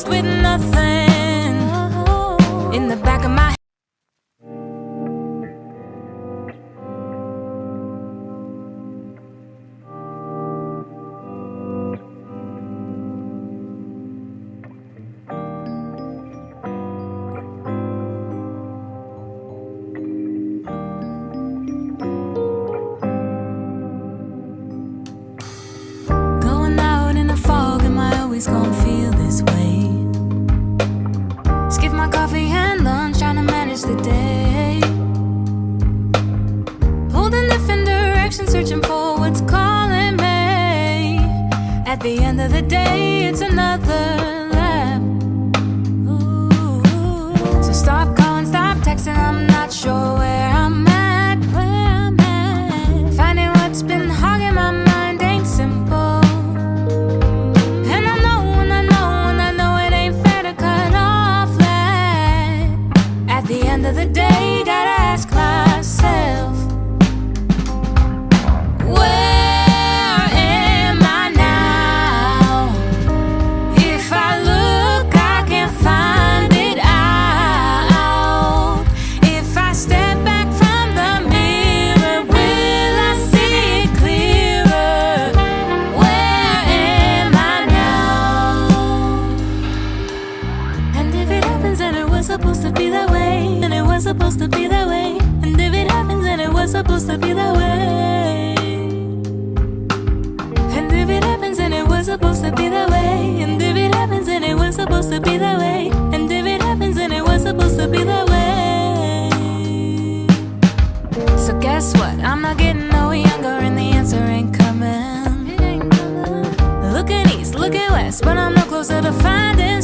lost with nothing in the back of my head. Gonna feel this way. Skip my coffee and lunch, trying to manage the day. Pulled in different directions, searching for what's calling me. At the end of the day, it's another lap. Ooh. So stop calling, stop texting, I'm not sure where I'm at. Finding what's been hogging my mind ain't simple. End of the day, gotta ask myself, where am I now? If I look, I can find it out. If I step back from the mirror, will I see it clearer? Where am I now? And if it happens and it was supposed to be that way, and it was supposed to be that way, and if it happens and it was supposed to be that way, and if it happens and it was supposed to be that way, and if it happens and it was supposed to be that way, and if it happens and it was supposed to be that way. So guess what? I'm not getting no younger and the answer ain't coming. It ain't coming. Looking east, looking west, but I'm no closer to finding